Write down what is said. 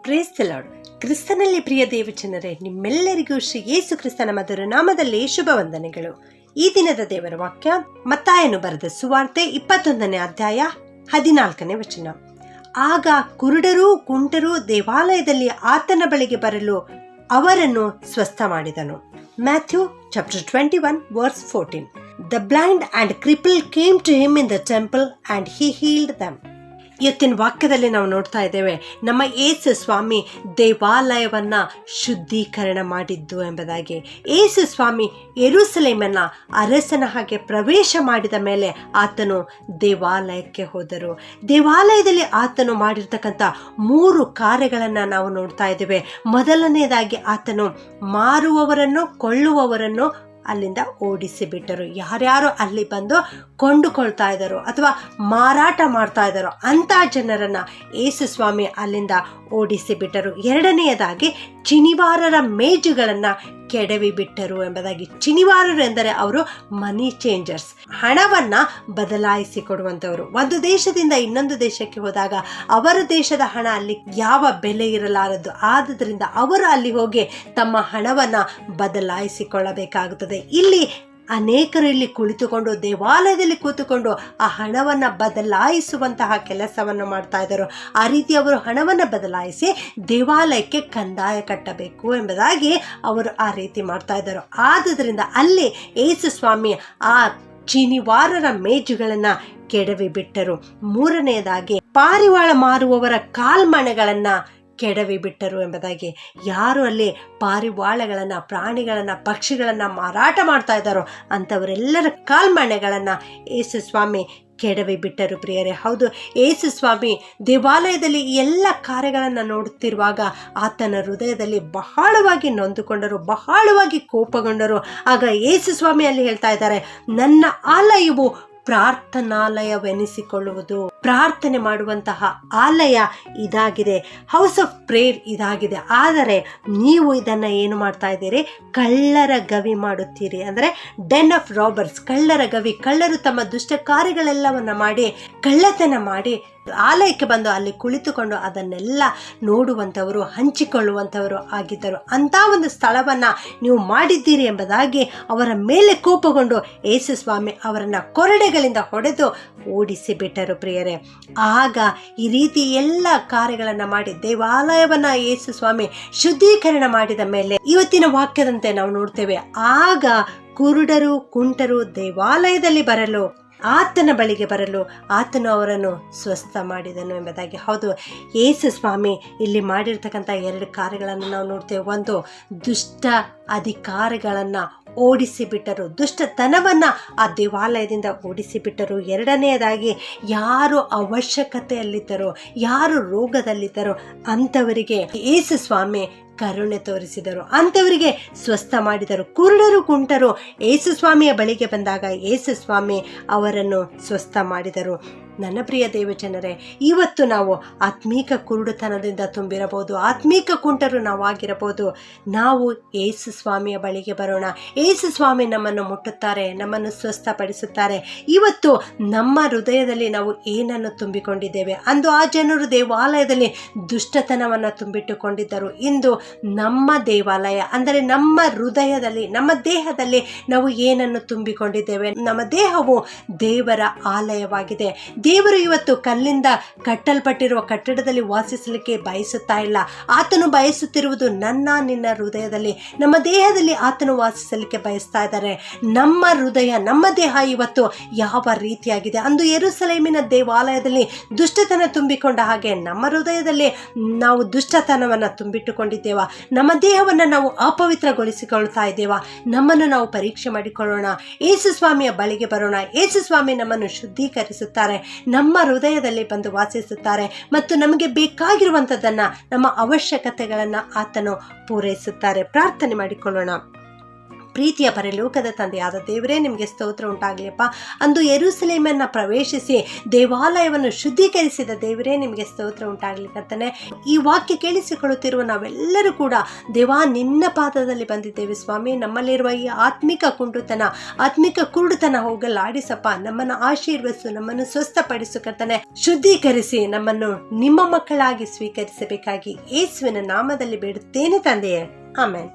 Praise the lord. ಕ್ರಿಸ್ತನಲ್ಲಿ ಪ್ರಿಯ ದೇವಜನರೇ, ನಿಮ್ಮೆಲ್ಲರಿಗೂ ಶ್ರೀ ಯೇಸು ಕ್ರಿಸ್ತನ ಮಧುರ ನಾಮದಲ್ಲಿ ಶುಭ ವಂದನೆಗಳು. ಈ ದಿನದ ದೇವರ ವಾಕ್ಯ ಮತ್ತಾಯನು ಬರೆದ ಸುವಾರ್ತೆ 21ನೇ ಅಧ್ಯಾಯ 14ನೇ ವಚನ. ಆಗ ಕುರುಡರೂ ಕುಂಟರೂ ದೇವಾಲಯದಲ್ಲಿ ಆತನ ಬಳಿಗೆ ಬರಲು ಅವರನ್ನು ಸ್ವಸ್ಥ ಮಾಡಿದನು. Matthew chapter 21 verse 14. The blind and crippled came to him in the temple and he healed them. ಇವತ್ತಿನ ವಾಕ್ಯದಲ್ಲಿ ನಾವು ನೋಡ್ತಾ ಇದ್ದೇವೆ, ನಮ್ಮ ಯೇಸು ಸ್ವಾಮಿ ದೇವಾಲಯವನ್ನ ಶುದ್ಧೀಕರಣ ಮಾಡಿದ್ದು ಎಂಬುದಾಗಿ. ಯೇಸು ಸ್ವಾಮಿ ಯೆರೂಸಲೇಮನ್ನ ಅರಸನ ಹಾಗೆ ಪ್ರವೇಶ ಮಾಡಿದ ಮೇಲೆ ಆತನು ದೇವಾಲಯಕ್ಕೆ ಹೋದರು. ದೇವಾಲಯದಲ್ಲಿ ಆತನು ಮಾಡಿರ್ತಕ್ಕಂಥ 3 ಕಾರ್ಯಗಳನ್ನು ನಾವು ನೋಡ್ತಾ ಇದ್ದೇವೆ. ಮೊದಲನೇದಾಗಿ ಆತನು ಮಾರುವವರನ್ನು ಕೊಳ್ಳುವವರನ್ನು ಅಲ್ಲಿಂದ ಓಡಿಸಿ ಬಿಟ್ಟರು. ಯಾರ್ಯಾರು ಅಲ್ಲಿ ಬಂದು ಕೊಂಡುಕೊಳ್ತಾ ಇದ್ದಾರೋ ಅಥವಾ ಮಾರಾಟ ಮಾಡ್ತಾ ಇದ್ದಾರೋ ಅಂಥ ಜನರನ್ನು ಯೇಸು ಸ್ವಾಮಿ ಅಲ್ಲಿಂದ ಓಡಿಸಿ ಬಿಟ್ಟರು. ಎರಡನೆಯದಾಗಿ ಚಿನಿವಾರರ ಮೇಜುಗಳನ್ನು ಕೆಡವಿ ಬಿಟ್ಟರು ಎಂಬುದಾಗಿ. ಚಿನಿವಾರರು ಎಂದರೆ ಅವರು ಮನಿ ಚೇಂಜರ್ಸ್, ಹಣವನ್ನು ಬದಲಾಯಿಸಿ ಕೊಡುವಂಥವರು. ಒಂದು ದೇಶದಿಂದ ಇನ್ನೊಂದು ದೇಶಕ್ಕೆ ಹೋದಾಗ ಅವರ ದೇಶದ ಹಣ ಅಲ್ಲಿ ಯಾವ ಬೆಲೆ ಇರಲಾರದು. ಆದುದರಿಂದ ಅವರು ಅಲ್ಲಿ ಹೋಗಿ ತಮ್ಮ ಹಣವನ್ನು ಬದಲಾಯಿಸಿಕೊಳ್ಳಬೇಕಾಗುತ್ತದೆ. ಇಲ್ಲಿ ಅನೇಕರು ಇಲ್ಲಿ ಕುಳಿತುಕೊಂಡು ದೇವಾಲಯದಲ್ಲಿ ಕೂತುಕೊಂಡು ಆ ಹಣವನ್ನು ಬದಲಾಯಿಸುವಂತಹ ಕೆಲಸವನ್ನು ಮಾಡ್ತಾ ಇದ್ದರು. ಆ ರೀತಿ ಅವರು ಹಣವನ್ನು ಬದಲಾಯಿಸಿ ದೇವಾಲಯಕ್ಕೆ ಕಂದಾಯ ಕಟ್ಟಬೇಕು ಎಂಬುದಾಗಿ ಅವರು ಆ ರೀತಿ ಮಾಡ್ತಾ ಇದ್ದರು. ಆದುದರಿಂದ ಅಲ್ಲಿ ಯೇಸು ಸ್ವಾಮಿ ಆ ಚಿನಿವಾರರ ಮೇಜುಗಳನ್ನು ಕೆಡವಿ ಬಿಟ್ಟರು. ಮೂರನೆಯದಾಗಿ ಪಾರಿವಾಳ ಮಾರುವವರ ಕಾಲ್ಮಣೆಗಳನ್ನು ಕೆಡವಿ ಬಿಟ್ಟರು ಎಂಬುದಾಗಿ. ಯಾರು ಅಲ್ಲಿ ಪಾರಿವಾಳಗಳನ್ನು, ಪ್ರಾಣಿಗಳನ್ನು, ಪಕ್ಷಿಗಳನ್ನು ಮಾರಾಟ ಮಾಡ್ತಾ ಇದ್ದಾರೋ ಅಂಥವರೆಲ್ಲರ ಕಾಲ್ಮಣೆಗಳನ್ನು ಯೇಸು ಸ್ವಾಮಿ ಕೆಡವಿ ಬಿಟ್ಟರು. ಪ್ರಿಯರೇ, ಹೌದು, ಯೇಸು ಸ್ವಾಮಿ ದೇವಾಲಯದಲ್ಲಿ ಎಲ್ಲ ಕಾರ್ಯಗಳನ್ನು ನೋಡುತ್ತಿರುವಾಗ ಆತನ ಹೃದಯದಲ್ಲಿ ಬಹಳವಾಗಿ ನೊಂದುಕೊಂಡರು, ಬಹಳವಾಗಿ ಕೋಪಗೊಂಡರು. ಆಗ ಯೇಸು ಸ್ವಾಮಿ ಅಲ್ಲಿ ಹೇಳ್ತಾ ಇದ್ದಾರೆ, ನನ್ನ ಆಲಯವು ಪ್ರಾರ್ಥನಾಲಯವೆನಿಸಿಕೊಳ್ಳುವುದು. ಪ್ರಾರ್ಥನೆ ಮಾಡುವಂತಹ ಆಲಯ ಇದಾಗಿದೆ, ಹೌಸ್ ಆಫ್ ಪ್ರೇಯರ್ ಇದಾಗಿದೆ. ಆದರೆ ನೀವು ಇದನ್ನು ಏನು ಮಾಡ್ತಾ ಇದ್ದೀರಿ? ಕಳ್ಳರ ಗವಿ ಮಾಡುತ್ತೀರಿ. ಅಂದರೆ ಡೆನ್ ಆಫ್ ರಾಬರ್ಸ್, ಕಳ್ಳರ ಗವಿ. ಕಳ್ಳರು ತಮ್ಮ ದುಷ್ಟ ಕಾರ್ಯಗಳೆಲ್ಲವನ್ನು ಮಾಡಿ, ಕಳ್ಳತನ ಮಾಡಿ ಆಲಯಕ್ಕೆ ಬಂದು ಅಲ್ಲಿ ಕುಳಿತುಕೊಂಡು ಅದನ್ನೆಲ್ಲ ನೋಡುವಂಥವರು, ಹಂಚಿಕೊಳ್ಳುವಂಥವರು ಆಗಿದ್ದರು. ಅಂಥ ಒಂದು ಸ್ಥಳವನ್ನು ನೀವು ಮಾಡಿದ್ದೀರಿ ಎಂಬುದಾಗಿ ಅವರ ಮೇಲೆ ಕೋಪಗೊಂಡು ಯೇಸು ಸ್ವಾಮಿ ಅವರನ್ನು ಕೊರಡೆಗಳಿಂದ ಹೊಡೆದು ಓಡಿಸಿ ಬಿಟ್ಟರು. ಪ್ರಿಯರೇ, ಆಗ ಈ ರೀತಿ ಎಲ್ಲ ಕಾರ್ಯಗಳನ್ನು ಮಾಡಿ ದೇವಾಲಯವನ್ನು ಯೇಸು ಸ್ವಾಮಿ ಶುದ್ಧೀಕರಣ ಮಾಡಿದ ಮೇಲೆ ಇವತ್ತಿನ ವಾಕ್ಯದಂತೆ ನಾವು ನೋಡ್ತೇವೆ, ಆಗ ಕುರುಡರು ಕುಂಟರು ದೇವಾಲಯದಲ್ಲಿ ಬರಲು, ಆತನ ಬಳಿಗೆ ಬರಲು ಆತನು ಅವರನ್ನು ಸ್ವಸ್ಥ ಮಾಡಿದನು ಎಂಬುದಾಗಿ. ಹೌದು, ಯೇಸು ಸ್ವಾಮಿ ಇಲ್ಲಿ ಮಾಡಿರ್ತಕ್ಕಂಥ 2 ಕಾರ್ಯಗಳನ್ನು ನಾವು ನೋಡ್ತೇವೆ. ಒಂದು, ದುಷ್ಟ ಅಧಿಕಾರಿಗಳನ್ನು ಓಡಿಸಿ ಬಿಟ್ಟರು, ದುಷ್ಟತನವನ್ನು ಆ ದೇವಾಲಯದಿಂದ ಓಡಿಸಿ ಬಿಟ್ಟರು. ಎರಡನೆಯದಾಗಿ, ಯಾರು ಅವಶ್ಯಕತೆಯಲ್ಲಿದ್ದರೋ, ಯಾರು ರೋಗದಲ್ಲಿದ್ದರೋ ಅಂಥವರಿಗೆ ಯೇಸು ಸ್ವಾಮಿ ಕರುಣೆ ತೋರಿಸಿದರು, ಅಂಥವರಿಗೆ ಸ್ವಸ್ಥ ಮಾಡಿದರು. ಕುರುಡರು ಕುಂಟರು ಯೇಸು ಸ್ವಾಮಿಯ ಬಳಿಗೆ ಬಂದಾಗ ಯೇಸು ಸ್ವಾಮಿ ಅವರನ್ನು ಸ್ವಸ್ಥ ಮಾಡಿದರು. ನನ್ನ ಪ್ರಿಯ ದೇವಜನರೇ, ಇವತ್ತು ನಾವು ಆತ್ಮೀಕ ಕುರುಡುತನದಿಂದ ತುಂಬಿರಬಹುದು, ಆತ್ಮೀಕ ಕುಂಟರು ನಾವಾಗಿರಬಹುದು. ನಾವು ಯೇಸು ಸ್ವಾಮಿಯ ಬಳಿಗೆ ಬರೋಣ. ಯೇಸು ಸ್ವಾಮಿ ನಮ್ಮನ್ನು ಮುಟ್ಟುತ್ತಾರೆ, ನಮ್ಮನ್ನು ಸ್ವಸ್ಥಪಡಿಸುತ್ತಾರೆ. ಇವತ್ತು ನಮ್ಮ ಹೃದಯದಲ್ಲಿ ನಾವು ಏನನ್ನು ತುಂಬಿಕೊಂಡಿದ್ದೇವೆ? ಅಂದು ಆ ಜನರು ದೇವಾಲಯದಲ್ಲಿ ದುಷ್ಟತನವನ್ನು ತುಂಬಿಟ್ಟುಕೊಂಡಿದ್ದರು. ಇಂದು ನಮ್ಮ ದೇವಾಲಯ ಅಂದರೆ ನಮ್ಮ ಹೃದಯದಲ್ಲಿ, ನಮ್ಮ ದೇಹದಲ್ಲಿ ನಾವು ಏನನ್ನು ತುಂಬಿಕೊಂಡಿದ್ದೇವೆ? ನಮ್ಮ ದೇಹವು ದೇವರ ಆಲಯವಾಗಿದೆ. ದೇವರು ಇವತ್ತು ಕಲ್ಲಿಂದ ಕಟ್ಟಲ್ಪಟ್ಟಿರುವ ಕಟ್ಟಡದಲ್ಲಿ ವಾಸಿಸಲಿಕ್ಕೆ ಬಯಸುತ್ತಾ ಇಲ್ಲ. ಆತನು ಬಯಸುತ್ತಿರುವುದು ನನ್ನ ನಿನ್ನ ಹೃದಯದಲ್ಲಿ, ನಮ್ಮ ದೇಹದಲ್ಲಿ ಆತನು ವಾಸಿಸಲಿಕ್ಕೆ ಬಯಸ್ತಾ ಇದ್ದಾರೆ. ನಮ್ಮ ಹೃದಯ, ನಮ್ಮ ದೇಹ ಇವತ್ತು ಯಾವ ರೀತಿಯಾಗಿದೆ? ಅಂದು ಯೆರೂಸಲೇಮಿನ ದೇವಾಲಯದಲ್ಲಿ ದುಷ್ಟತನ ತುಂಬಿಕೊಂಡ ಹಾಗೆ ನಮ್ಮ ಹೃದಯದಲ್ಲಿ ನಾವು ದುಷ್ಟತನವನ್ನು ತುಂಬಿಟ್ಟುಕೊಂಡಿದ್ದೇವ? ನಮ್ಮ ದೇಹವನ್ನು ನಾವು ಅಪವಿತ್ರಗೊಳಿಸಿಕೊಳ್ತಾ ಇದ್ದೇವಾ? ನಮ್ಮನ್ನು ನಾವು ಪರೀಕ್ಷೆ ಮಾಡಿಕೊಳ್ಳೋಣ. ಯೇಸು ಸ್ವಾಮಿಯ ಬಳಿಗೆ ಬರೋಣ. ಯೇಸು ಸ್ವಾಮಿ ನಮ್ಮನ್ನು ಶುದ್ಧೀಕರಿಸುತ್ತಾರೆ, ನಮ್ಮ ಹೃದಯದಲ್ಲಿ ಬಂದು ವಾಸಿಸುತ್ತಾರೆ ಮತ್ತು ನಮಗೆ ಬೇಕಾಗಿರುವಂಥದ್ದನ್ನು, ನಮ್ಮ ಅವಶ್ಯಕತೆಗಳನ್ನು ಆತನು ಪೂರೈಸುತ್ತಾರೆ. ಪ್ರಾರ್ಥನೆ ಮಾಡಿಕೊಳ್ಳೋಣ. ಪ್ರೀತಿಯ ಪರಲೋಕದ ತಂದೆಯಾದ ದೇವರೇ, ನಿಮಗೆ ಸ್ತೋತ್ರ ಉಂಟಾಗಲಿಯಪ್ಪ. ಅಂದು ಯೆರೂಸಲೇಮನ್ನು ಪ್ರವೇಶಿಸಿ ದೇವಾಲಯವನ್ನು ಶುದ್ಧೀಕರಿಸಿದ ದೇವರೇ, ನಿಮಗೆ ಸ್ತೋತ್ರ ಉಂಟಾಗಲಿ ಕರ್ತನೆ. ಈ ವಾಕ್ಯ ಕೇಳಿಸಿಕೊಳ್ಳುತ್ತಿರುವ ನಾವೆಲ್ಲರೂ ಕೂಡ ದೇವಾ ನಿನ್ನ ಪಾದದಲ್ಲಿ ಬಂದಿದ್ದೇವೆ ಸ್ವಾಮಿ. ನಮ್ಮಲ್ಲಿರುವ ಈ ಆತ್ಮಿಕ ಕುಂಟುತನ, ಆತ್ಮಿಕ ಕುರುಡುತನ ಹೋಗಲಾಡಿಸಪ್ಪ. ನಮ್ಮನ್ನು ಆಶೀರ್ವದಿಸು, ನಮ್ಮನ್ನು ಸ್ವಸ್ಥಪಡಿಸು ಕರ್ತನೆ. ಶುದ್ಧೀಕರಿಸಿ ನಮ್ಮನ್ನು ನಿಮ್ಮ ಮಕ್ಕಳಾಗಿ ಸ್ವೀಕರಿಸಬೇಕಾಗಿ ಯೇಸುವಿನ ನಾಮದಲ್ಲಿ ಬೇಡುತ್ತೇನೆ ತಂದೆಯೇ, ಆಮೆನ್.